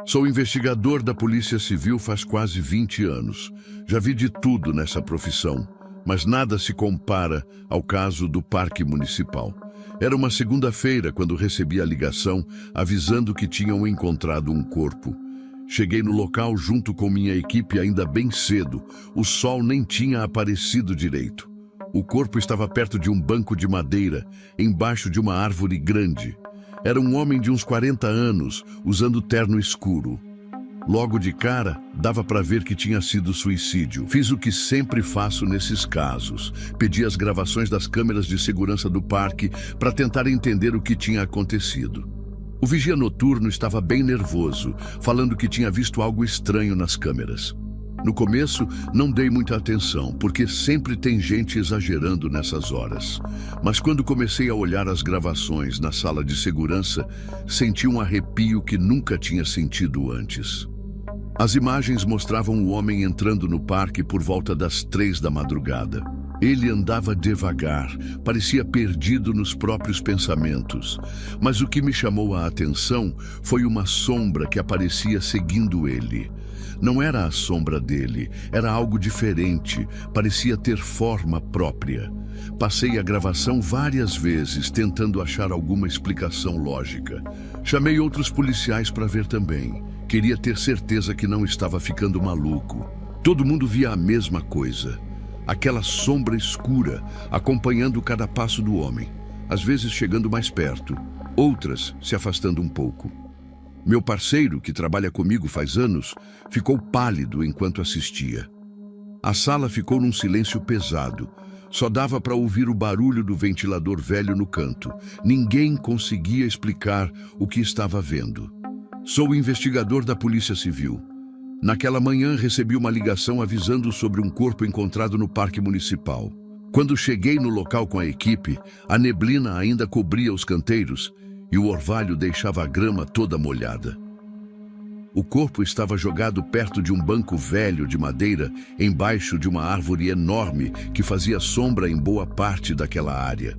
Sou investigador da Polícia Civil faz quase 20 anos. Já vi de tudo nessa profissão, mas nada se compara ao caso do Parque Municipal. Era uma segunda-feira quando recebi a ligação avisando que tinham encontrado um corpo. Cheguei no local junto com minha equipe ainda bem cedo. O sol nem tinha aparecido direito. O corpo estava perto de um banco de madeira, embaixo de uma árvore grande. Era um homem de uns 40 anos, usando terno escuro. Logo de cara, dava para ver que tinha sido suicídio. Fiz o que sempre faço nesses casos. Pedi as gravações das câmeras de segurança do parque para tentar entender o que tinha acontecido. O vigia noturno estava bem nervoso, falando que tinha visto algo estranho nas câmeras. No começo, não dei muita atenção, porque sempre tem gente exagerando nessas horas. Mas quando comecei a olhar as gravações na sala de segurança, senti um arrepio que nunca tinha sentido antes. As imagens mostravam o homem entrando no parque por volta das 3 da madrugada. Ele andava devagar, parecia perdido nos próprios pensamentos. Mas o que me chamou a atenção foi uma sombra que aparecia seguindo ele. Não era a sombra dele, era algo diferente, parecia ter forma própria. Passei a gravação várias vezes, tentando achar alguma explicação lógica. Chamei outros policiais para ver também. Queria ter certeza que não estava ficando maluco. Todo mundo via a mesma coisa. Aquela sombra escura, acompanhando cada passo do homem. Às vezes chegando mais perto, outras se afastando um pouco. Meu parceiro, que trabalha comigo faz anos, ficou pálido enquanto assistia. A sala ficou num silêncio pesado. Só dava para ouvir o barulho do ventilador velho no canto. Ninguém conseguia explicar o que estava vendo. Sou investigador da Polícia Civil. Naquela manhã recebi uma ligação avisando sobre um corpo encontrado no Parque Municipal. Quando cheguei no local com a equipe, a neblina ainda cobria os canteiros e o orvalho deixava a grama toda molhada. O corpo estava jogado perto de um banco velho de madeira, embaixo de uma árvore enorme que fazia sombra em boa parte daquela área.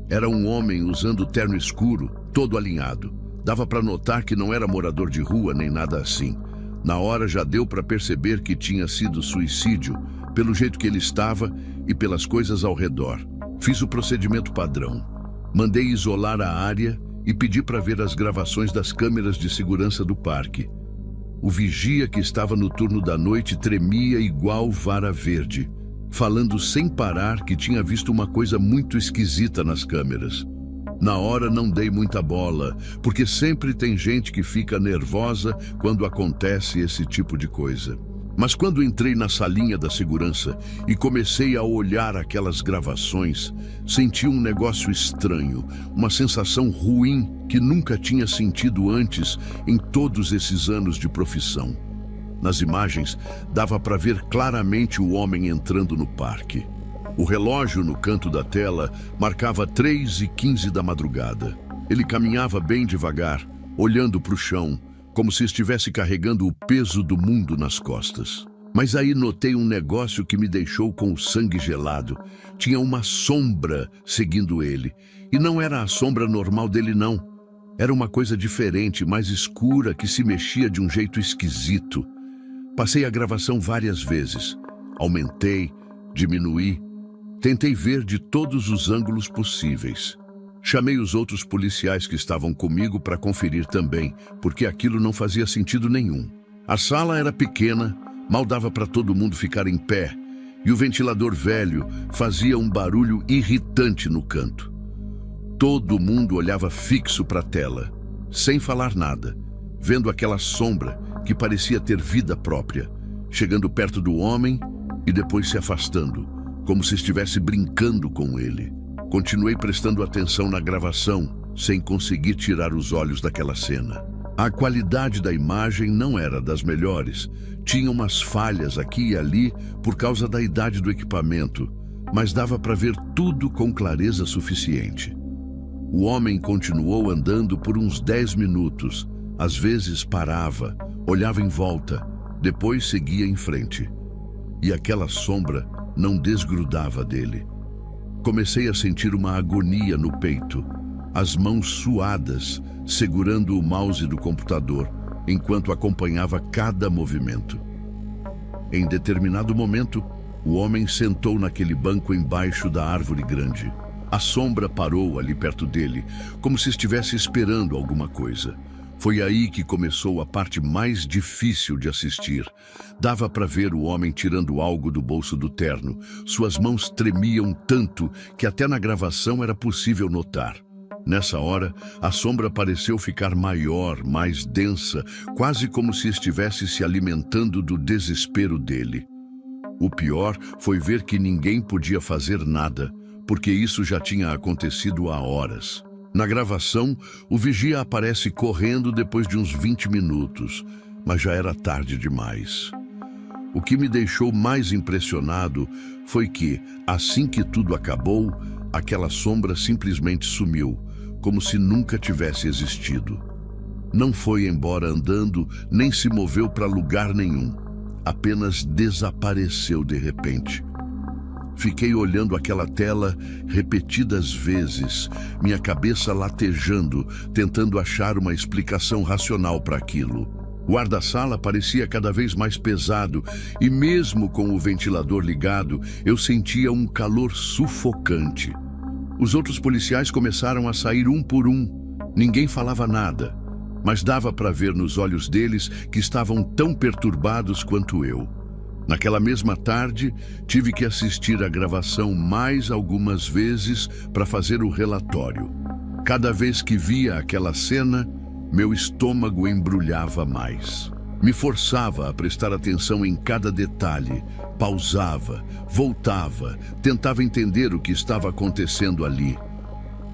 Era um homem usando terno escuro, todo alinhado. Dava para notar que não era morador de rua nem nada assim. Na hora já deu para perceber que tinha sido suicídio, pelo jeito que ele estava e pelas coisas ao redor. Fiz o procedimento padrão. Mandei isolar a área e pedi para ver as gravações das câmeras de segurança do parque. O vigia que estava no turno da noite tremia igual vara verde, falando sem parar que tinha visto uma coisa muito esquisita nas câmeras. Na hora não dei muita bola, porque sempre tem gente que fica nervosa quando acontece esse tipo de coisa. Mas quando entrei na salinha da segurança e comecei a olhar aquelas gravações, senti um negócio estranho, uma sensação ruim que nunca tinha sentido antes em todos esses anos de profissão. Nas imagens, dava para ver claramente o homem entrando no parque. O relógio no canto da tela marcava 3h15 da madrugada. Ele caminhava bem devagar, olhando para o chão, como se estivesse carregando o peso do mundo nas costas. Mas aí notei um negócio que me deixou com o sangue gelado. Tinha uma sombra seguindo ele. E não era a sombra normal dele, não. Era uma coisa diferente, mais escura, que se mexia de um jeito esquisito. Passei a gravação várias vezes. Aumentei, diminuí. Tentei ver de todos os ângulos possíveis. Chamei os outros policiais que estavam comigo para conferir também, porque aquilo não fazia sentido nenhum. A sala era pequena, mal dava para todo mundo ficar em pé, e o ventilador velho fazia um barulho irritante no canto. Todo mundo olhava fixo para a tela, sem falar nada, vendo aquela sombra que parecia ter vida própria, chegando perto do homem e depois se afastando, como se estivesse brincando com ele. Continuei prestando atenção na gravação, sem conseguir tirar os olhos daquela cena. A qualidade da imagem não era das melhores. Tinha umas falhas aqui e ali por causa da idade do equipamento, mas dava para ver tudo com clareza suficiente. O homem continuou andando por uns 10 minutos. Às vezes parava, olhava em volta, depois seguia em frente. E aquela sombra não desgrudava dele. Comecei a sentir uma agonia no peito, as mãos suadas, segurando o mouse do computador, enquanto acompanhava cada movimento. Em determinado momento, o homem sentou naquele banco embaixo da árvore grande. A sombra parou ali perto dele, como se estivesse esperando alguma coisa. Foi aí que começou a parte mais difícil de assistir. Dava para ver o homem tirando algo do bolso do terno. Suas mãos tremiam tanto que até na gravação era possível notar. Nessa hora, a sombra pareceu ficar maior, mais densa, quase como se estivesse se alimentando do desespero dele. O pior foi ver que ninguém podia fazer nada, porque isso já tinha acontecido há horas. Na gravação, o vigia aparece correndo depois de uns 20 minutos, mas já era tarde demais. O que me deixou mais impressionado foi que, assim que tudo acabou, aquela sombra simplesmente sumiu, como se nunca tivesse existido. Não foi embora andando, nem se moveu para lugar nenhum. Apenas desapareceu de repente. Fiquei olhando aquela tela repetidas vezes, minha cabeça latejando, tentando achar uma explicação racional para aquilo. O ar da sala parecia cada vez mais pesado e mesmo com o ventilador ligado, eu sentia um calor sufocante. Os outros policiais começaram a sair um por um. Ninguém falava nada, mas dava para ver nos olhos deles que estavam tão perturbados quanto eu. Naquela mesma tarde, tive que assistir a gravação mais algumas vezes para fazer o relatório. Cada vez que via aquela cena, meu estômago embrulhava mais. Me forçava a prestar atenção em cada detalhe, pausava, voltava, tentava entender o que estava acontecendo ali.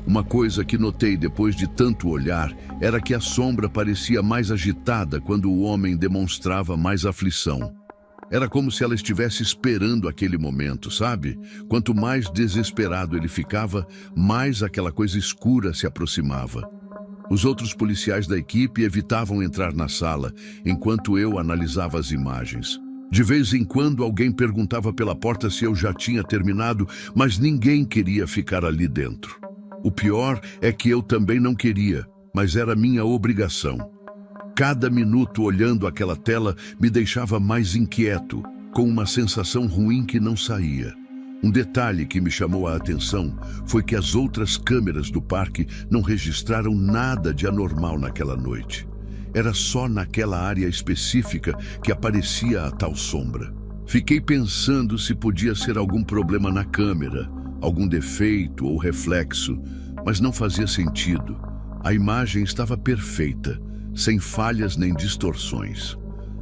Uma coisa que notei depois de tanto olhar era que a sombra parecia mais agitada quando o homem demonstrava mais aflição. Era como se ela estivesse esperando aquele momento, sabe? Quanto mais desesperado ele ficava, mais aquela coisa escura se aproximava. Os outros policiais da equipe evitavam entrar na sala, enquanto eu analisava as imagens. De vez em quando alguém perguntava pela porta se eu já tinha terminado, mas ninguém queria ficar ali dentro. O pior é que eu também não queria, mas era minha obrigação. Cada minuto olhando aquela tela me deixava mais inquieto, com uma sensação ruim que não saía. Um detalhe que me chamou a atenção foi que as outras câmeras do parque não registraram nada de anormal naquela noite. Era só naquela área específica que aparecia a tal sombra. Fiquei pensando se podia ser algum problema na câmera, algum defeito ou reflexo, mas não fazia sentido. A imagem estava perfeita, sem falhas nem distorções.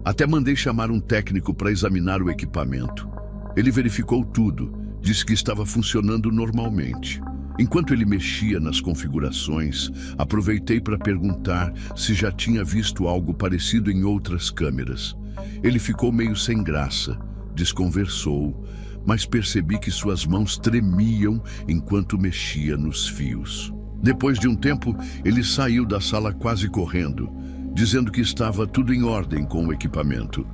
Até mandei chamar um técnico para examinar o equipamento. Ele verificou tudo, disse que estava funcionando normalmente. Enquanto ele mexia nas configurações, aproveitei para perguntar se já tinha visto algo parecido em outras câmeras. Ele ficou meio sem graça, desconversou, mas percebi que suas mãos tremiam enquanto mexia nos fios. Depois de um tempo, ele saiu da sala quase correndo, dizendo que estava tudo em ordem com o equipamento.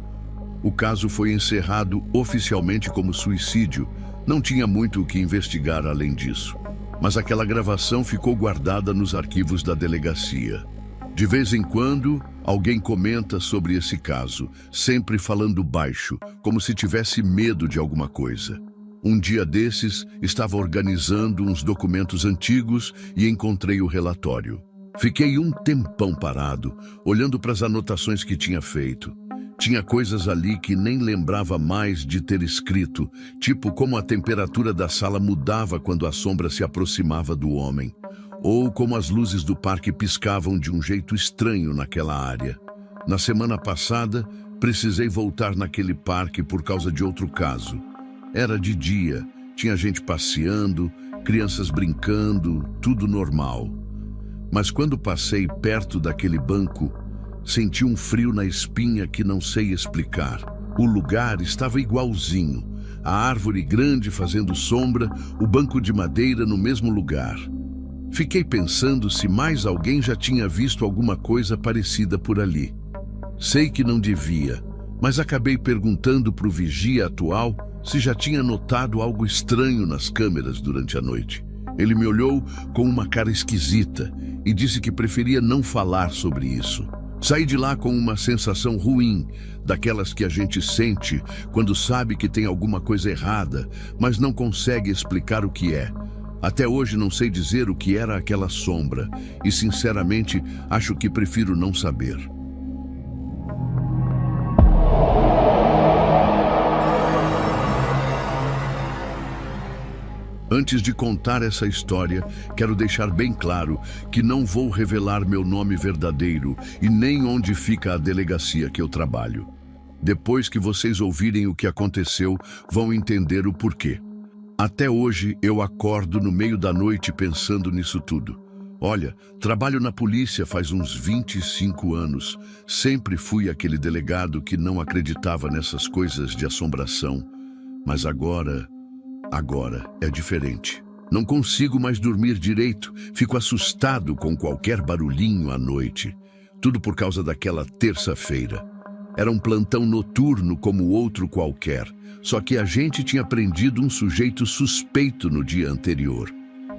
O caso foi encerrado oficialmente como suicídio. Não tinha muito o que investigar além disso. Mas aquela gravação ficou guardada nos arquivos da delegacia. De vez em quando, alguém comenta sobre esse caso, sempre falando baixo, como se tivesse medo de alguma coisa. Um dia desses, estava organizando uns documentos antigos e encontrei o relatório. Fiquei um tempão parado, olhando para as anotações que tinha feito. Tinha coisas ali que nem lembrava mais de ter escrito, tipo como a temperatura da sala mudava quando a sombra se aproximava do homem, ou como as luzes do parque piscavam de um jeito estranho naquela área. Na semana passada, precisei voltar naquele parque por causa de outro caso. Era de dia, tinha gente passeando, crianças brincando, tudo normal. Mas quando passei perto daquele banco, senti um frio na espinha que não sei explicar. O lugar estava igualzinho. A árvore grande fazendo sombra, o banco de madeira no mesmo lugar. Fiquei pensando se mais alguém já tinha visto alguma coisa parecida por ali. Sei que não devia, mas acabei perguntando para o vigia atual se já tinha notado algo estranho nas câmeras durante a noite. Ele me olhou com uma cara esquisita e disse que preferia não falar sobre isso. Saí de lá com uma sensação ruim, daquelas que a gente sente quando sabe que tem alguma coisa errada, mas não consegue explicar o que é. Até hoje não sei dizer o que era aquela sombra e, sinceramente, acho que prefiro não saber. Antes de contar essa história, quero deixar bem claro que não vou revelar meu nome verdadeiro e nem onde fica a delegacia que eu trabalho. Depois que vocês ouvirem o que aconteceu, vão entender o porquê. Até hoje eu acordo no meio da noite pensando nisso tudo. Olha, trabalho na polícia faz uns 25 anos. Sempre fui aquele delegado que não acreditava nessas coisas de assombração. Mas agora é diferente. Não consigo mais dormir direito, fico assustado com qualquer barulhinho à noite. Tudo por causa daquela terça-feira. Era um plantão noturno como outro qualquer, só que a gente tinha prendido um sujeito suspeito no dia anterior.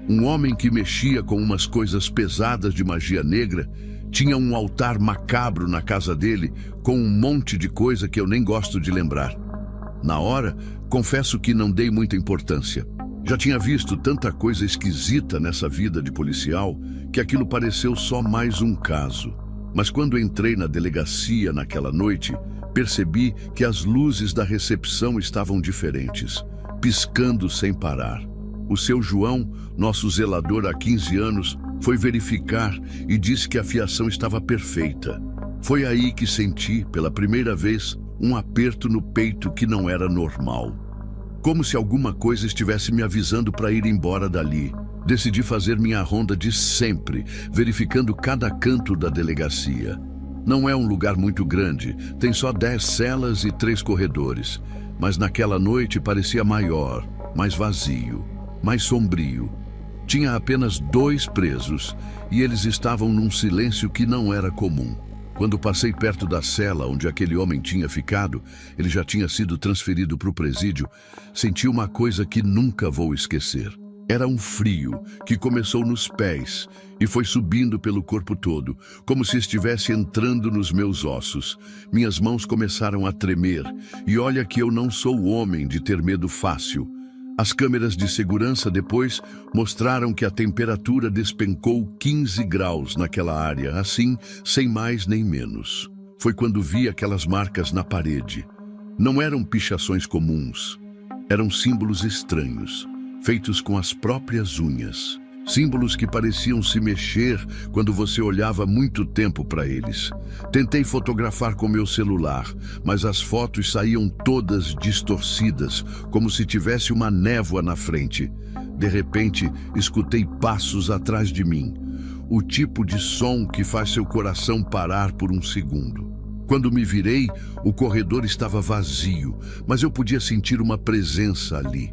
Um homem que mexia com umas coisas pesadas de magia negra, tinha um altar macabro na casa dele com um monte de coisa que eu nem gosto de lembrar. Na hora, confesso que não dei muita importância. Já tinha visto tanta coisa esquisita nessa vida de policial que aquilo pareceu só mais um caso. Mas quando entrei na delegacia naquela noite, percebi que as luzes da recepção estavam diferentes, piscando sem parar. O seu João, nosso zelador há 15 anos, foi verificar e disse que a fiação estava perfeita. Foi aí que senti, pela primeira vez, um aperto no peito que não era normal. Como se alguma coisa estivesse me avisando para ir embora dali. Decidi fazer minha ronda de sempre, verificando cada canto da delegacia. Não é um lugar muito grande, tem só 10 celas e 3 corredores. Mas naquela noite parecia maior, mais vazio, mais sombrio. Tinha apenas 2 presos e eles estavam num silêncio que não era comum. Quando passei perto da cela onde aquele homem tinha ficado, ele já tinha sido transferido para o presídio, senti uma coisa que nunca vou esquecer. Era um frio que começou nos pés e foi subindo pelo corpo todo, como se estivesse entrando nos meus ossos. Minhas mãos começaram a tremer e olha que eu não sou homem de ter medo fácil. As câmeras de segurança depois mostraram que a temperatura despencou 15 graus naquela área, assim, sem mais nem menos. Foi quando vi aquelas marcas na parede. Não eram pichações comuns, eram símbolos estranhos, feitos com as próprias unhas. Símbolos que pareciam se mexer quando você olhava muito tempo para eles. Tentei fotografar com meu celular, mas as fotos saíam todas distorcidas, como se tivesse uma névoa na frente. De repente, escutei passos atrás de mim. O tipo de som que faz seu coração parar por um segundo. Quando me virei, o corredor estava vazio, mas eu podia sentir uma presença ali.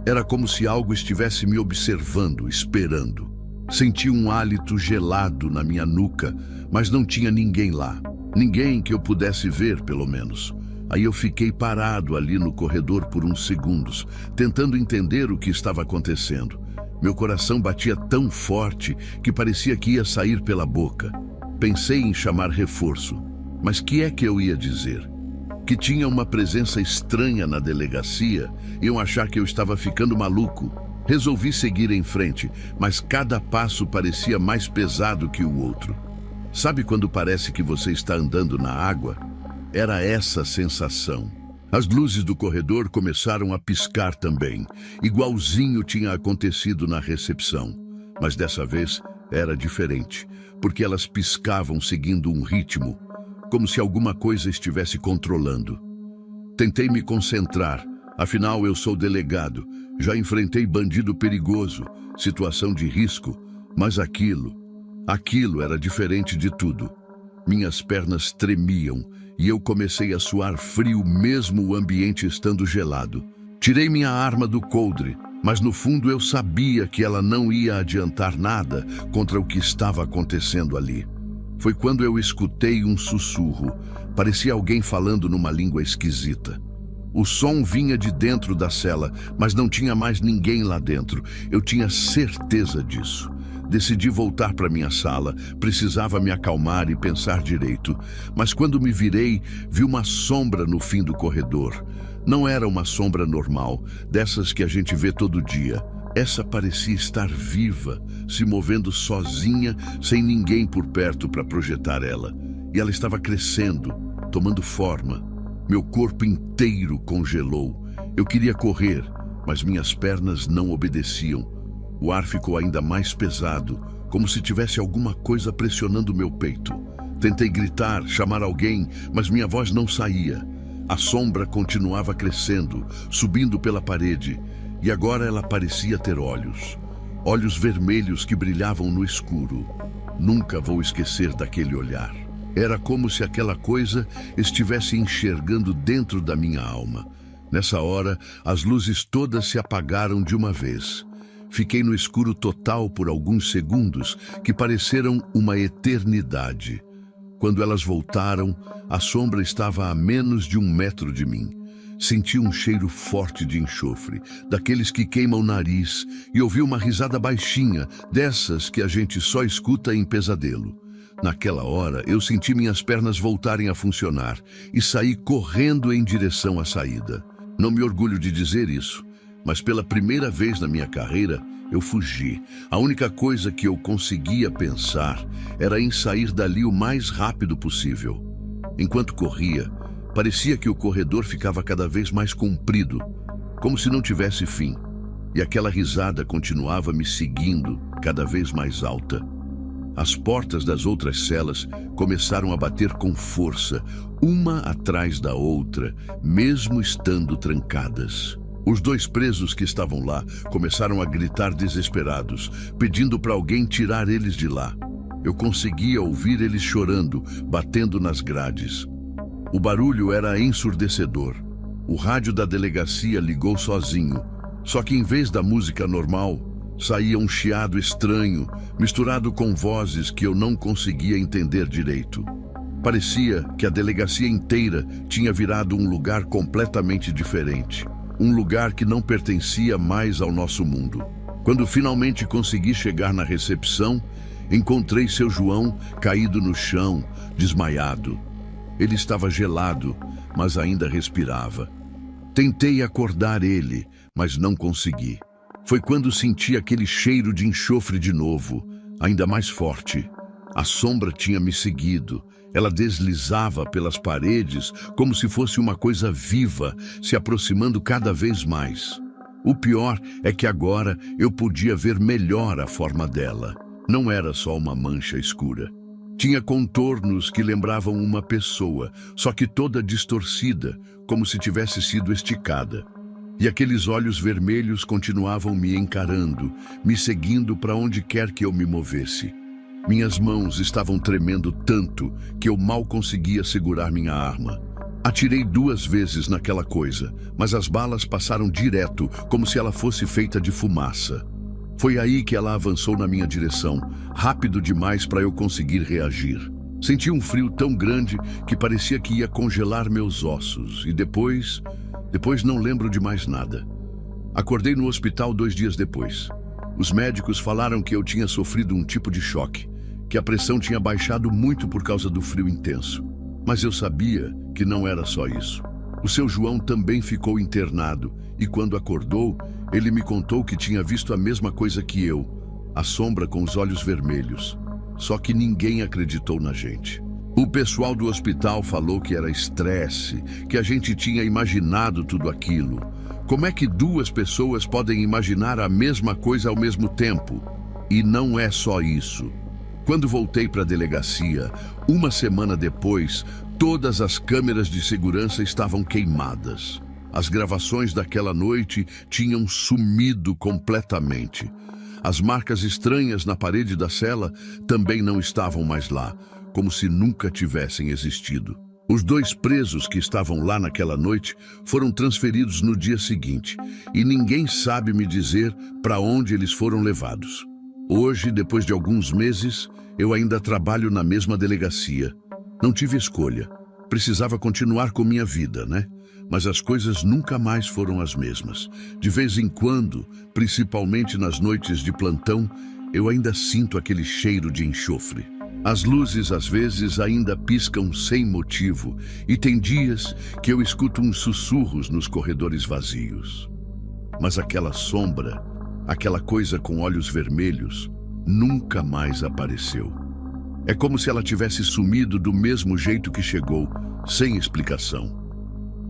Era como se algo estivesse me observando, esperando. Senti um hálito gelado na minha nuca, mas não tinha ninguém lá. Ninguém que eu pudesse ver, pelo menos. Aí eu fiquei parado ali no corredor por uns segundos, tentando entender o que estava acontecendo. Meu coração batia tão forte que parecia que ia sair pela boca. Pensei em chamar reforço, mas que é que eu ia dizer? Que tinha uma presença estranha na delegacia, iam achar que eu estava ficando maluco. Resolvi seguir em frente, mas cada passo parecia mais pesado que o outro. Sabe quando parece que você está andando na água? Era essa a sensação. As luzes do corredor começaram a piscar também, igualzinho tinha acontecido na recepção. Mas dessa vez era diferente, porque elas piscavam seguindo um ritmo, como se alguma coisa estivesse controlando. Tentei me concentrar, afinal eu sou delegado, já enfrentei bandido perigoso, situação de risco, mas aquilo era diferente de tudo. Minhas pernas tremiam e eu comecei a suar frio mesmo o ambiente estando gelado. Tirei minha arma do coldre, mas no fundo eu sabia que ela não ia adiantar nada contra o que estava acontecendo ali. Foi quando eu escutei um sussurro. Parecia alguém falando numa língua esquisita. O som vinha de dentro da cela, mas não tinha mais ninguém lá dentro. Eu tinha certeza disso. Decidi voltar para minha sala. Precisava me acalmar e pensar direito. Mas quando me virei, vi uma sombra no fim do corredor. Não era uma sombra normal, dessas que a gente vê todo dia. Essa parecia estar viva, se movendo sozinha, sem ninguém por perto para projetar ela. E ela estava crescendo, tomando forma. Meu corpo inteiro congelou. Eu queria correr, mas minhas pernas não obedeciam. O ar ficou ainda mais pesado, como se tivesse alguma coisa pressionando meu peito. Tentei gritar, chamar alguém, mas minha voz não saía. A sombra continuava crescendo, subindo pela parede, e agora ela parecia ter olhos. Olhos vermelhos que brilhavam no escuro. Nunca vou esquecer daquele olhar. Era como se aquela coisa estivesse enxergando dentro da minha alma. Nessa hora, as luzes todas se apagaram de uma vez. Fiquei no escuro total por alguns segundos, que pareceram uma eternidade. Quando elas voltaram, a sombra estava a menos de 1 metro de mim. Senti um cheiro forte de enxofre, daqueles que queimam o nariz, e ouvi uma risada baixinha, dessas que a gente só escuta em pesadelo. Naquela hora, eu senti minhas pernas voltarem a funcionar e saí correndo em direção à saída. Não me orgulho de dizer isso, mas pela primeira vez na minha carreira, eu fugi. A única coisa que eu conseguia pensar era em sair dali o mais rápido possível. Enquanto corria, parecia que o corredor ficava cada vez mais comprido, como se não tivesse fim. E aquela risada continuava me seguindo, cada vez mais alta. As portas das outras celas começaram a bater com força, uma atrás da outra, mesmo estando trancadas. Os 2 presos que estavam lá começaram a gritar desesperados, pedindo para alguém tirar eles de lá. Eu conseguia ouvir eles chorando, batendo nas grades. O barulho era ensurdecedor. O rádio da delegacia ligou sozinho, só que em vez da música normal, saía um chiado estranho, misturado com vozes que eu não conseguia entender direito. Parecia que a delegacia inteira tinha virado um lugar completamente diferente. Um lugar que não pertencia mais ao nosso mundo. Quando finalmente consegui chegar na recepção, encontrei seu João caído no chão, desmaiado. Ele estava gelado, mas ainda respirava. Tentei acordar ele, mas não consegui. Foi quando senti aquele cheiro de enxofre de novo, ainda mais forte. A sombra tinha me seguido. Ela deslizava pelas paredes como se fosse uma coisa viva, se aproximando cada vez mais. O pior é que agora eu podia ver melhor a forma dela. Não era só uma mancha escura. Tinha contornos que lembravam uma pessoa, só que toda distorcida, como se tivesse sido esticada. E aqueles olhos vermelhos continuavam me encarando, me seguindo para onde quer que eu me movesse. Minhas mãos estavam tremendo tanto que eu mal conseguia segurar minha arma. Atirei 2 vezes naquela coisa, mas as balas passaram direto, como se ela fosse feita de fumaça. Foi aí que ela avançou na minha direção, rápido demais para eu conseguir reagir. Senti um frio tão grande que parecia que ia congelar meus ossos, e depois não lembro de mais nada. Acordei no hospital 2 dias depois. Os médicos falaram que eu tinha sofrido um tipo de choque, que a pressão tinha baixado muito por causa do frio intenso. Mas eu sabia que não era só isso. O seu João também ficou internado e quando acordou, ele me contou que tinha visto a mesma coisa que eu, a sombra com os olhos vermelhos. Só que ninguém acreditou na gente. O pessoal do hospital falou que era estresse, que a gente tinha imaginado tudo aquilo. Como é que 2 pessoas podem imaginar a mesma coisa ao mesmo tempo? E não é só isso. Quando voltei para a delegacia, 1 semana depois, todas as câmeras de segurança estavam queimadas. As gravações daquela noite tinham sumido completamente. As marcas estranhas na parede da cela também não estavam mais lá, como se nunca tivessem existido. Os 2 presos que estavam lá naquela noite foram transferidos no dia seguinte, e ninguém sabe me dizer para onde eles foram levados. Hoje, depois de alguns meses, eu ainda trabalho na mesma delegacia. Não tive escolha. Precisava continuar com minha vida, né? Mas as coisas nunca mais foram as mesmas. De vez em quando, principalmente nas noites de plantão, eu ainda sinto aquele cheiro de enxofre. As luzes, às vezes, ainda piscam sem motivo, e tem dias que eu escuto uns sussurros nos corredores vazios. Mas aquela sombra, aquela coisa com olhos vermelhos, nunca mais apareceu. É como se ela tivesse sumido do mesmo jeito que chegou, sem explicação.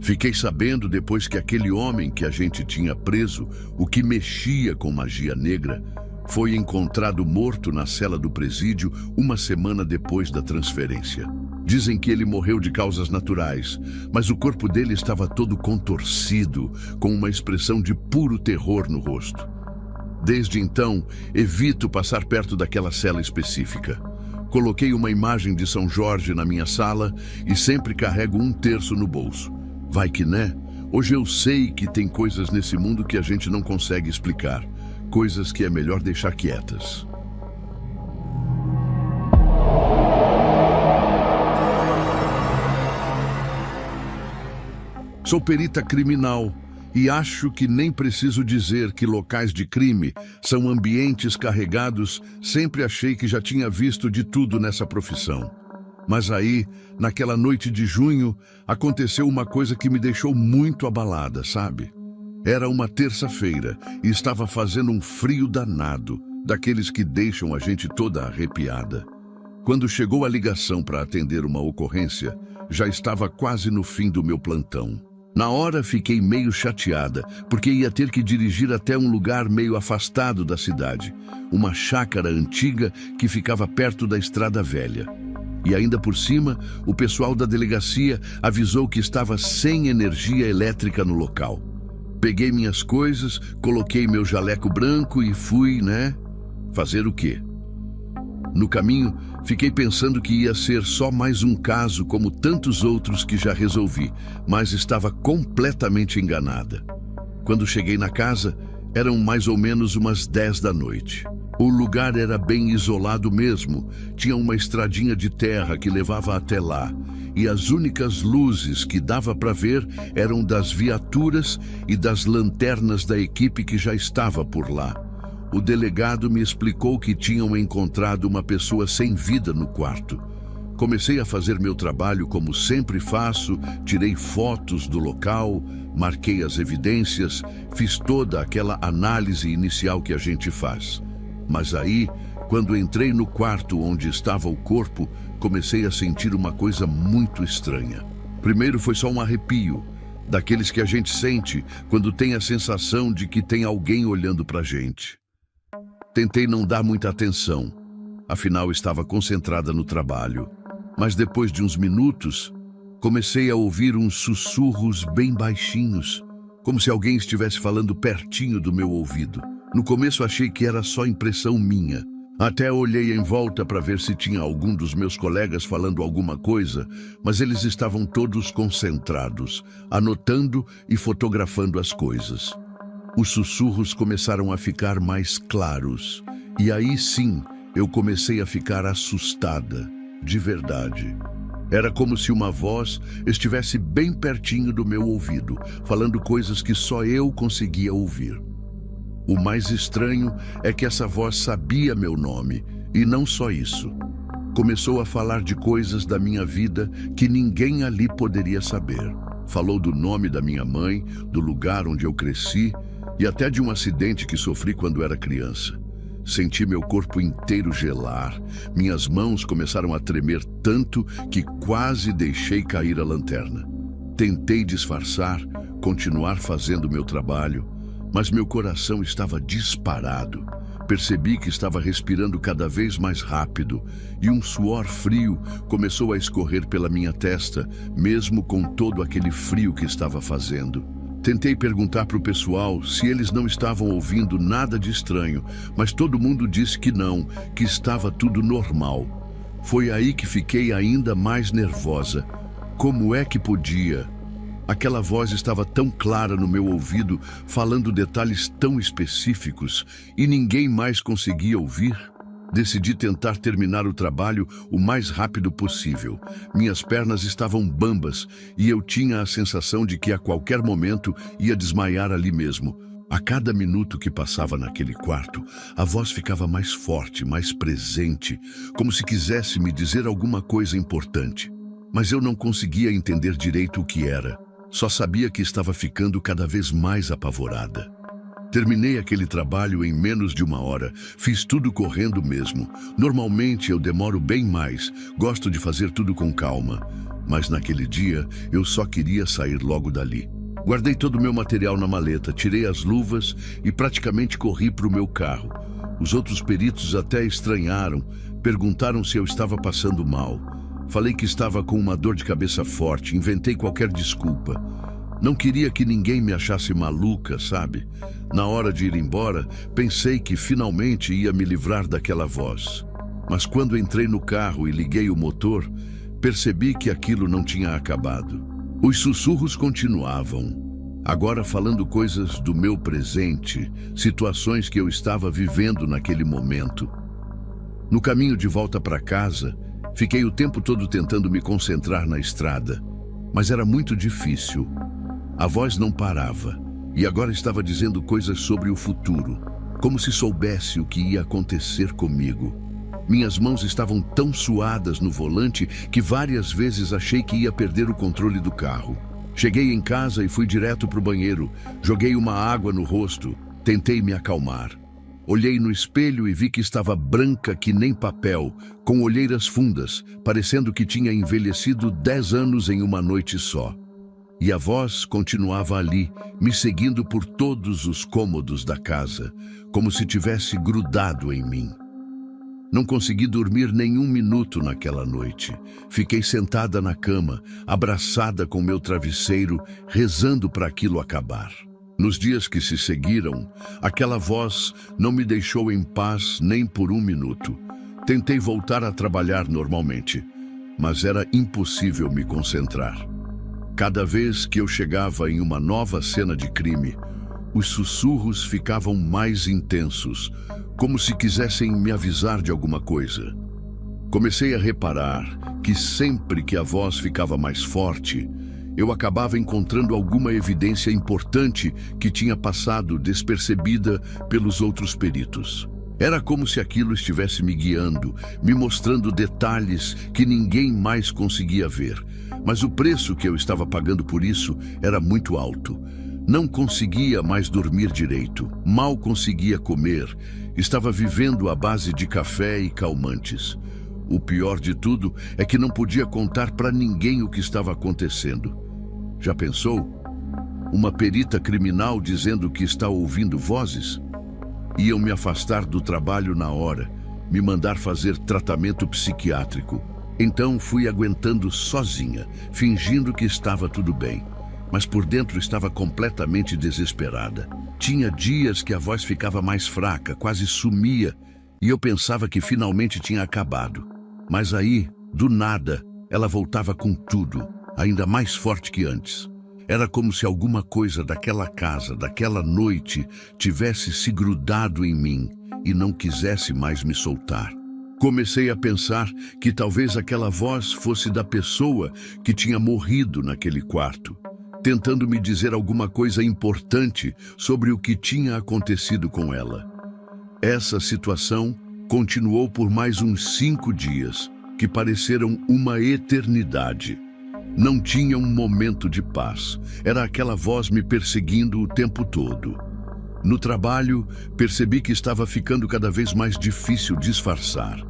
Fiquei sabendo depois que aquele homem que a gente tinha preso, o que mexia com magia negra, foi encontrado morto na cela do presídio uma semana depois da transferência. Dizem que ele morreu de causas naturais, mas o corpo dele estava todo contorcido, com uma expressão de puro terror no rosto. Desde então, evito passar perto daquela cela específica. Coloquei uma imagem de São Jorge na minha sala e sempre carrego 1/3 no bolso. Vai que né? Hoje eu sei que tem coisas nesse mundo que a gente não consegue explicar. Coisas que é melhor deixar quietas. Sou perita criminal e acho que nem preciso dizer que locais de crime são ambientes carregados. Sempre achei que já tinha visto de tudo nessa profissão. Mas aí, naquela noite de junho, aconteceu uma coisa que me deixou muito abalada, sabe? Era uma terça-feira e estava fazendo um frio danado, daqueles que deixam a gente toda arrepiada. Quando chegou a ligação para atender uma ocorrência, já estava quase no fim do meu plantão. Na hora fiquei meio chateada, porque ia ter que dirigir até um lugar meio afastado da cidade, uma chácara antiga que ficava perto da estrada velha. E ainda por cima, o pessoal da delegacia avisou que estava sem energia elétrica no local. Peguei minhas coisas, coloquei meu jaleco branco e fui, fazer o quê? No caminho, fiquei pensando que ia ser só mais um caso como tantos outros que já resolvi, mas estava completamente enganada. Quando cheguei na casa, eram mais ou menos umas 10 da noite. O lugar era bem isolado mesmo, tinha uma estradinha de terra que levava até lá, e as únicas luzes que dava para ver eram das viaturas e das lanternas da equipe que já estava por lá. O delegado me explicou que tinham encontrado uma pessoa sem vida no quarto. Comecei a fazer meu trabalho como sempre faço, tirei fotos do local, marquei as evidências, fiz toda aquela análise inicial que a gente faz. Mas aí, quando entrei no quarto onde estava o corpo, comecei a sentir uma coisa muito estranha. Primeiro foi só um arrepio, daqueles que a gente sente quando tem a sensação de que tem alguém olhando pra gente. Tentei não dar muita atenção, afinal estava concentrada no trabalho. Mas depois de uns minutos, comecei a ouvir uns sussurros bem baixinhos, como se alguém estivesse falando pertinho do meu ouvido. No começo achei que era só impressão minha. Até olhei em volta para ver se tinha algum dos meus colegas falando alguma coisa, mas eles estavam todos concentrados, anotando e fotografando as coisas. Os sussurros começaram a ficar mais claros, e aí sim eu comecei a ficar assustada, de verdade. Era como se uma voz estivesse bem pertinho do meu ouvido, falando coisas que só eu conseguia ouvir. O mais estranho é que essa voz sabia meu nome, e não só isso. Começou a falar de coisas da minha vida que ninguém ali poderia saber. Falou do nome da minha mãe, do lugar onde eu cresci, e até de um acidente que sofri quando era criança. Senti meu corpo inteiro gelar, minhas mãos começaram a tremer tanto que quase deixei cair a lanterna. Tentei disfarçar, continuar fazendo meu trabalho, mas meu coração estava disparado. Percebi que estava respirando cada vez mais rápido e um suor frio começou a escorrer pela minha testa, mesmo com todo aquele frio que estava fazendo. Tentei perguntar para o pessoal se eles não estavam ouvindo nada de estranho, mas todo mundo disse que não, que estava tudo normal. Foi aí que fiquei ainda mais nervosa. Como é que podia? Aquela voz estava tão clara no meu ouvido, falando detalhes tão específicos, e ninguém mais conseguia ouvir. Decidi tentar terminar o trabalho o mais rápido possível. Minhas pernas estavam bambas e eu tinha a sensação de que a qualquer momento ia desmaiar ali mesmo. A cada minuto que passava naquele quarto, a voz ficava mais forte, mais presente, como se quisesse me dizer alguma coisa importante. Mas eu não conseguia entender direito o que era. Só sabia que estava ficando cada vez mais apavorada. Terminei aquele trabalho em menos de 1 hora. Fiz tudo correndo mesmo. Normalmente eu demoro bem mais. Gosto de fazer tudo com calma. Mas naquele dia eu só queria sair logo dali. Guardei todo o meu material na maleta, tirei as luvas e praticamente corri para o meu carro. Os outros peritos até estranharam, perguntaram se eu estava passando mal. Falei que estava com uma dor de cabeça forte, inventei qualquer desculpa. Não queria que ninguém me achasse maluca, sabe? Na hora de ir embora, pensei que finalmente ia me livrar daquela voz. Mas quando entrei no carro e liguei o motor, percebi que aquilo não tinha acabado. Os sussurros continuavam, agora falando coisas do meu presente, situações que eu estava vivendo naquele momento. No caminho de volta para casa, fiquei o tempo todo tentando me concentrar na estrada, mas era muito difícil. A voz não parava, e agora estava dizendo coisas sobre o futuro, como se soubesse o que ia acontecer comigo. Minhas mãos estavam tão suadas no volante que várias vezes achei que ia perder o controle do carro. Cheguei em casa e fui direto para o banheiro. Joguei uma água no rosto. Tentei me acalmar. Olhei no espelho e vi que estava branca que nem papel, com olheiras fundas, parecendo que tinha envelhecido 10 anos em uma noite só. E a voz continuava ali, me seguindo por todos os cômodos da casa, como se tivesse grudado em mim. Não consegui dormir nem 1 minuto naquela noite. Fiquei sentada na cama, abraçada com meu travesseiro, rezando para aquilo acabar. Nos dias que se seguiram, aquela voz não me deixou em paz nem por 1 minuto. Tentei voltar a trabalhar normalmente, mas era impossível me concentrar. Cada vez que eu chegava em uma nova cena de crime, os sussurros ficavam mais intensos, como se quisessem me avisar de alguma coisa. Comecei a reparar que sempre que a voz ficava mais forte, eu acabava encontrando alguma evidência importante que tinha passado despercebida pelos outros peritos. Era como se aquilo estivesse me guiando, me mostrando detalhes que ninguém mais conseguia ver. Mas o preço que eu estava pagando por isso era muito alto. Não conseguia mais dormir direito, mal conseguia comer, estava vivendo à base de café e calmantes. O pior de tudo é que não podia contar para ninguém o que estava acontecendo. Já pensou? Uma perita criminal dizendo que está ouvindo vozes? Iam me afastar do trabalho na hora, me mandar fazer tratamento psiquiátrico. Então fui aguentando sozinha, fingindo que estava tudo bem. Mas por dentro estava completamente desesperada. Tinha dias que a voz ficava mais fraca, quase sumia, e eu pensava que finalmente tinha acabado. Mas aí, do nada, ela voltava com tudo, ainda mais forte que antes. Era como se alguma coisa daquela casa, daquela noite, tivesse se grudado em mim e não quisesse mais me soltar. Comecei a pensar que talvez aquela voz fosse da pessoa que tinha morrido naquele quarto, tentando me dizer alguma coisa importante sobre o que tinha acontecido com ela. Essa situação continuou por mais uns 5 dias, que pareceram uma eternidade. Não tinha um momento de paz. Era aquela voz me perseguindo o tempo todo. No trabalho, percebi que estava ficando cada vez mais difícil disfarçar.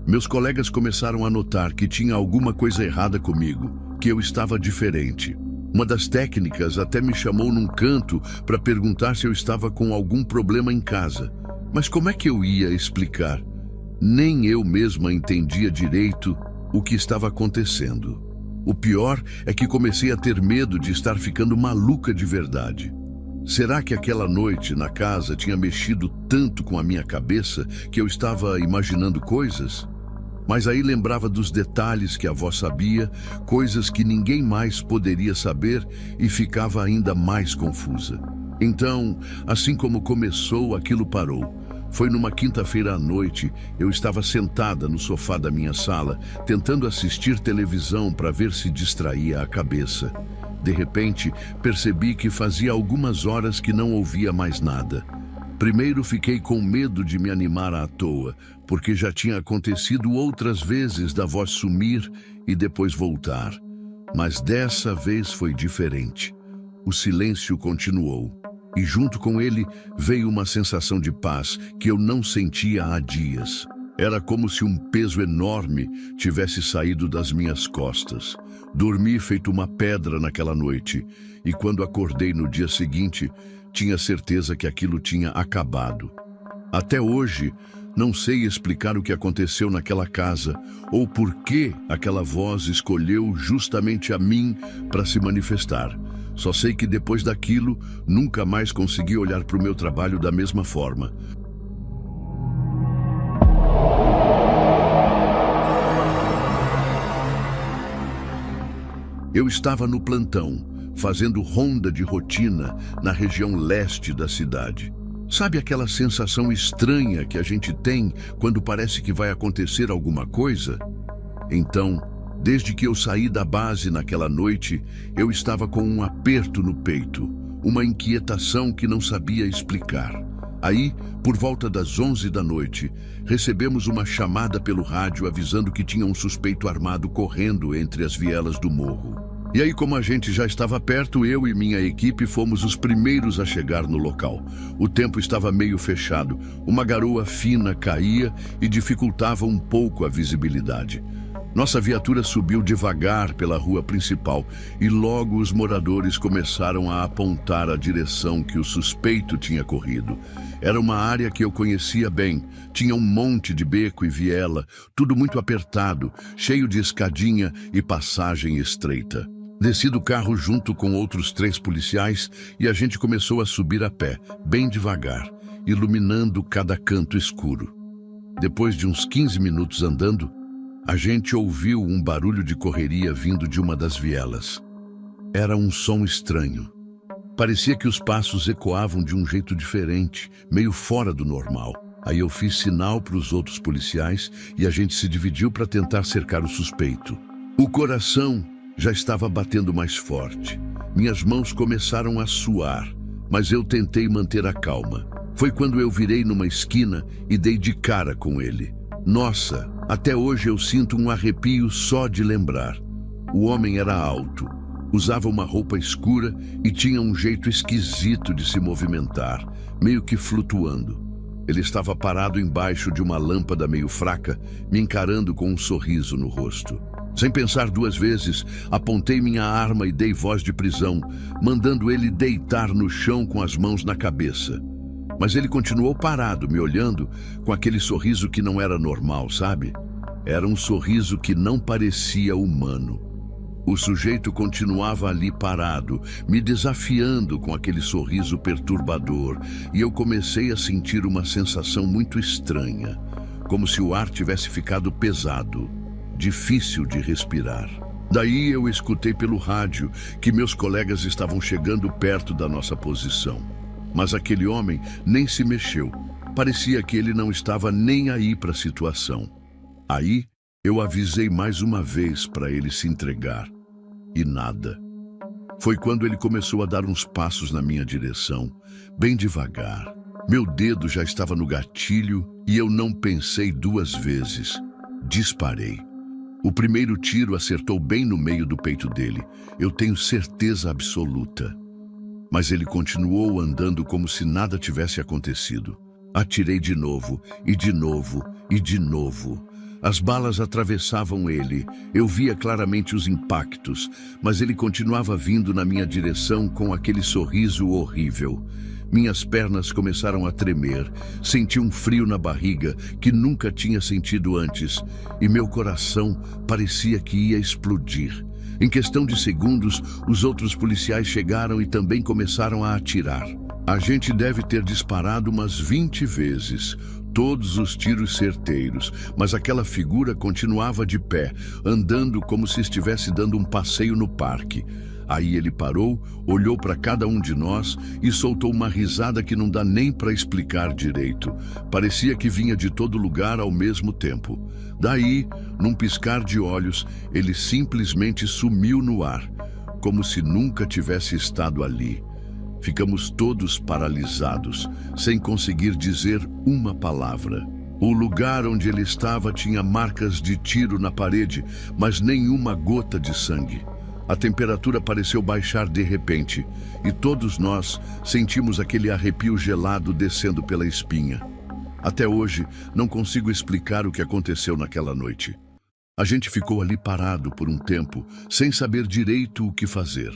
Meus colegas começaram a notar que tinha alguma coisa errada comigo, que eu estava diferente. Uma das técnicas até me chamou num canto para perguntar se eu estava com algum problema em casa. Mas como é que eu ia explicar? Nem eu mesma entendia direito o que estava acontecendo. O pior é que comecei a ter medo de estar ficando maluca de verdade. Será que aquela noite na casa tinha mexido tanto com a minha cabeça que eu estava imaginando coisas? Mas aí lembrava dos detalhes que a avó sabia, coisas que ninguém mais poderia saber, e ficava ainda mais confusa. Então, assim como começou, aquilo parou. Foi numa quinta-feira à noite, eu estava sentada no sofá da minha sala, tentando assistir televisão para ver se distraía a cabeça. De repente, percebi que fazia algumas horas que não ouvia mais nada. Primeiro fiquei com medo de me animar à toa, porque já tinha acontecido outras vezes da voz sumir e depois voltar. Mas dessa vez foi diferente. O silêncio continuou, e junto com ele veio uma sensação de paz que eu não sentia há dias. Era como se um peso enorme tivesse saído das minhas costas. Dormi feito uma pedra naquela noite, e quando acordei no dia seguinte, tinha certeza que aquilo tinha acabado. Até hoje, não sei explicar o que aconteceu naquela casa ou por que aquela voz escolheu justamente a mim para se manifestar. Só sei que depois daquilo, nunca mais consegui olhar para o meu trabalho da mesma forma. Eu estava no plantão, fazendo ronda de rotina na região leste da cidade. Sabe aquela sensação estranha que a gente tem quando parece que vai acontecer alguma coisa? Então, desde que eu saí da base naquela noite, eu estava com um aperto no peito, uma inquietação que não sabia explicar. Aí, por volta das 11 da noite, recebemos uma chamada pelo rádio avisando que tinha um suspeito armado correndo entre as vielas do morro. E aí, como a gente já estava perto, eu e minha equipe fomos os primeiros a chegar no local. O tempo estava meio fechado, uma garoa fina caía e dificultava um pouco a visibilidade. Nossa viatura subiu devagar pela rua principal e logo os moradores começaram a apontar a direção que o suspeito tinha corrido. Era uma área que eu conhecia bem, tinha um monte de beco e viela, tudo muito apertado, cheio de escadinha e passagem estreita. Desci do carro junto com outros 3 policiais e a gente começou a subir a pé, bem devagar, iluminando cada canto escuro. Depois de uns 15 minutos andando, a gente ouviu um barulho de correria vindo de uma das vielas. Era um som estranho. Parecia que os passos ecoavam de um jeito diferente, meio fora do normal. Aí eu fiz sinal para os outros policiais e a gente se dividiu para tentar cercar o suspeito. O coração já estava batendo mais forte. Minhas mãos começaram a suar, mas eu tentei manter a calma. Foi quando eu virei numa esquina e dei de cara com ele. Nossa, até hoje eu sinto um arrepio só de lembrar. O homem era alto, usava uma roupa escura e tinha um jeito esquisito de se movimentar, meio que flutuando. Ele estava parado embaixo de uma lâmpada meio fraca, me encarando com um sorriso no rosto. Sem pensar 2 vezes, apontei minha arma e dei voz de prisão, mandando ele deitar no chão com as mãos na cabeça. Mas ele continuou parado, me olhando, com aquele sorriso que não era normal, sabe? Era um sorriso que não parecia humano. O sujeito continuava ali parado, me desafiando com aquele sorriso perturbador, e eu comecei a sentir uma sensação muito estranha, como se o ar tivesse ficado pesado, difícil de respirar. Daí eu escutei pelo rádio que meus colegas estavam chegando perto da nossa posição. Mas aquele homem nem se mexeu. Parecia que ele não estava nem aí para a situação. Aí eu avisei mais uma vez para ele se entregar. E nada. Foi quando ele começou a dar uns passos na minha direção, bem devagar. Meu dedo já estava no gatilho e eu não pensei 2 vezes. Disparei. O primeiro tiro acertou bem no meio do peito dele. Eu tenho certeza absoluta. Mas ele continuou andando como se nada tivesse acontecido. Atirei de novo, e de novo, e de novo. As balas atravessavam ele. Eu via claramente os impactos, mas ele continuava vindo na minha direção com aquele sorriso horrível. Minhas pernas começaram a tremer. Senti um frio na barriga que nunca tinha sentido antes, e meu coração parecia que ia explodir. Em questão de segundos, os outros policiais chegaram e também começaram a atirar. A gente deve ter disparado umas 20 vezes, todos os tiros certeiros, mas aquela figura continuava de pé, andando como se estivesse dando um passeio no parque. Aí ele parou, olhou para cada um de nós e soltou uma risada que não dá nem para explicar direito. Parecia que vinha de todo lugar ao mesmo tempo. Daí, num piscar de olhos, ele simplesmente sumiu no ar, como se nunca tivesse estado ali. Ficamos todos paralisados, sem conseguir dizer uma palavra. O lugar onde ele estava tinha marcas de tiro na parede, mas nenhuma gota de sangue. A temperatura pareceu baixar de repente, e todos nós sentimos aquele arrepio gelado descendo pela espinha. Até hoje, não consigo explicar o que aconteceu naquela noite. A gente ficou ali parado por um tempo, sem saber direito o que fazer.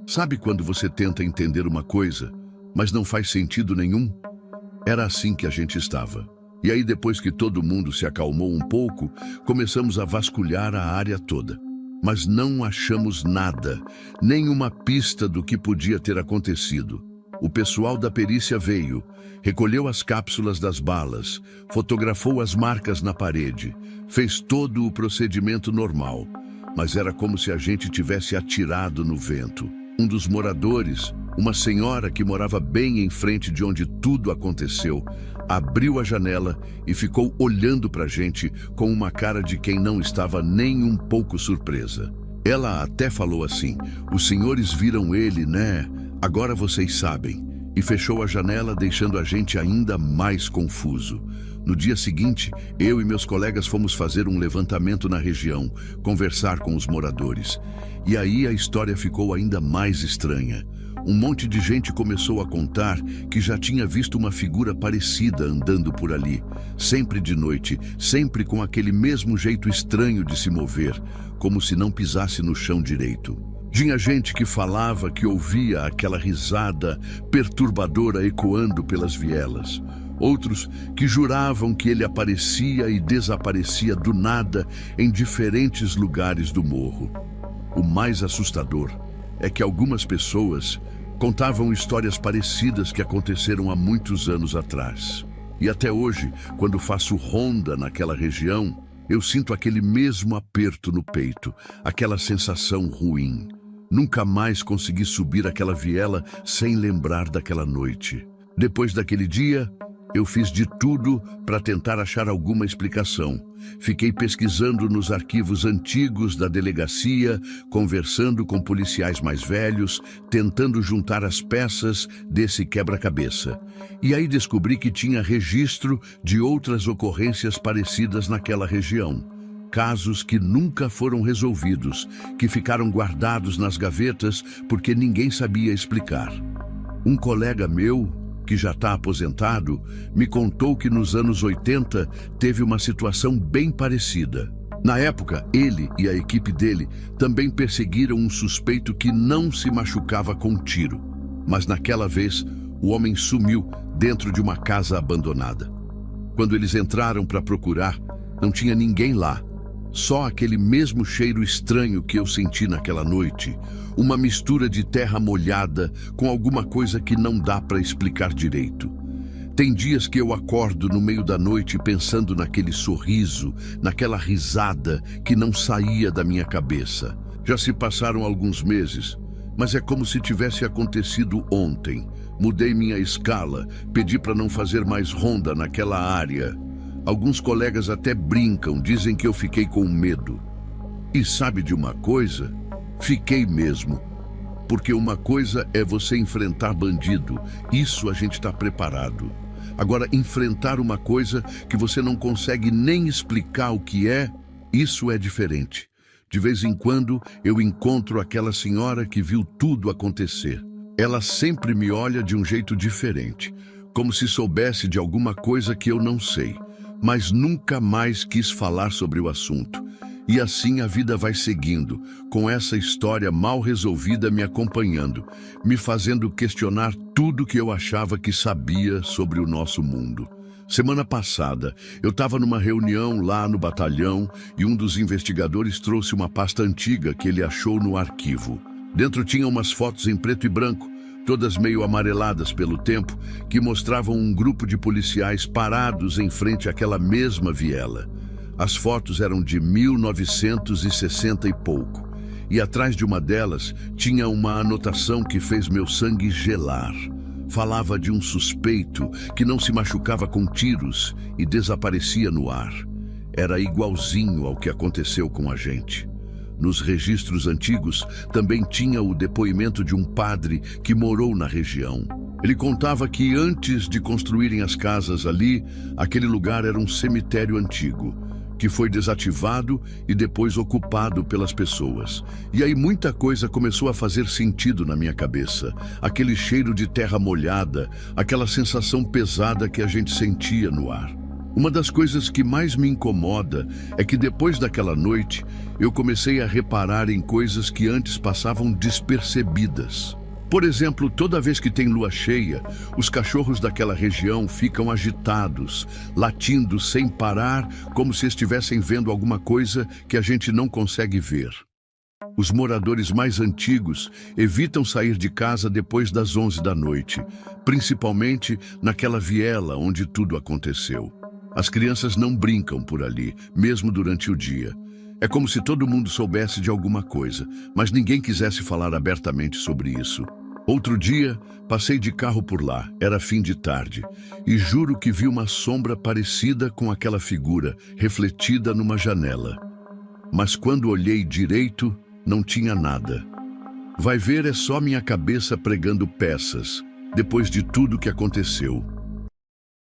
Sabe quando você tenta entender uma coisa, mas não faz sentido nenhum? Era assim que a gente estava. E aí, depois que todo mundo se acalmou um pouco, começamos a vasculhar a área toda. Mas não achamos nada, nenhuma pista do que podia ter acontecido. O pessoal da perícia veio, recolheu as cápsulas das balas, fotografou as marcas na parede, fez todo o procedimento normal. Mas era como se a gente tivesse atirado no vento. Um dos moradores, uma senhora que morava bem em frente de onde tudo aconteceu, abriu a janela e ficou olhando para a gente com uma cara de quem não estava nem um pouco surpresa. Ela até falou assim: "Os senhores viram ele, né? Agora vocês sabem." E fechou a janela, deixando a gente ainda mais confuso. No dia seguinte, eu e meus colegas fomos fazer um levantamento na região, conversar com os moradores. E aí a história ficou ainda mais estranha. Um monte de gente começou a contar que já tinha visto uma figura parecida andando por ali, sempre de noite, sempre com aquele mesmo jeito estranho de se mover, como se não pisasse no chão direito. Tinha gente que falava que ouvia aquela risada perturbadora ecoando pelas vielas. Outros que juravam que ele aparecia e desaparecia do nada em diferentes lugares do morro. O mais assustador é que algumas pessoas contavam histórias parecidas que aconteceram há muitos anos atrás. E até hoje, quando faço ronda naquela região, eu sinto aquele mesmo aperto no peito, aquela sensação ruim. Nunca mais consegui subir aquela viela sem lembrar daquela noite. Depois daquele dia, eu fiz de tudo para tentar achar alguma explicação. Fiquei pesquisando nos arquivos antigos da delegacia, conversando com policiais mais velhos, tentando juntar as peças desse quebra-cabeça. E aí descobri que tinha registro de outras ocorrências parecidas naquela região. Casos que nunca foram resolvidos, que ficaram guardados nas gavetas porque ninguém sabia explicar. Um colega meu, que já está aposentado, me contou que nos anos 80 teve uma situação bem parecida. Na época, ele e a equipe dele também perseguiram um suspeito que não se machucava com tiro. Mas naquela vez, o homem sumiu dentro de uma casa abandonada. Quando eles entraram para procurar, não tinha ninguém lá. Só aquele mesmo cheiro estranho que eu senti naquela noite, uma mistura de terra molhada com alguma coisa que não dá para explicar direito. Tem dias que eu acordo no meio da noite pensando naquele sorriso, naquela risada que não saía da minha cabeça. Já se passaram alguns meses, mas é como se tivesse acontecido ontem. Mudei minha escala, pedi para não fazer mais ronda naquela área. Alguns colegas até brincam, dizem que eu fiquei com medo. E sabe de uma coisa? Fiquei mesmo. Porque uma coisa é você enfrentar bandido, isso a gente está preparado. Agora, enfrentar uma coisa que você não consegue nem explicar o que é, isso é diferente. De vez em quando, eu encontro aquela senhora que viu tudo acontecer. Ela sempre me olha de um jeito diferente, como se soubesse de alguma coisa que eu não sei. Mas nunca mais quis falar sobre o assunto. E assim a vida vai seguindo, com essa história mal resolvida me acompanhando, me fazendo questionar tudo que eu achava que sabia sobre o nosso mundo. Semana passada, eu estava numa reunião lá no batalhão e um dos investigadores trouxe uma pasta antiga que ele achou no arquivo. Dentro tinha umas fotos em preto e branco, todas meio amareladas pelo tempo, que mostravam um grupo de policiais parados em frente àquela mesma viela. As fotos eram de 1960 e pouco, e atrás de uma delas tinha uma anotação que fez meu sangue gelar. Falava de um suspeito que não se machucava com tiros e desaparecia no ar. Era igualzinho ao que aconteceu com a gente. Nos registros antigos, também tinha o depoimento de um padre que morou na região. Ele contava que antes de construírem as casas ali, aquele lugar era um cemitério antigo, que foi desativado e depois ocupado pelas pessoas. E aí muita coisa começou a fazer sentido na minha cabeça. Aquele cheiro de terra molhada, aquela sensação pesada que a gente sentia no ar. Uma das coisas que mais me incomoda é que depois daquela noite, eu comecei a reparar em coisas que antes passavam despercebidas. Por exemplo, toda vez que tem lua cheia, os cachorros daquela região ficam agitados, latindo sem parar, como se estivessem vendo alguma coisa que a gente não consegue ver. Os moradores mais antigos evitam sair de casa depois das 11 da noite, principalmente naquela viela onde tudo aconteceu. As crianças não brincam por ali, mesmo durante o dia. É como se todo mundo soubesse de alguma coisa, mas ninguém quisesse falar abertamente sobre isso. Outro dia, passei de carro por lá, era fim de tarde, e juro que vi uma sombra parecida com aquela figura, refletida numa janela. Mas quando olhei direito, não tinha nada. Vai ver, é só minha cabeça pregando peças, depois de tudo que aconteceu.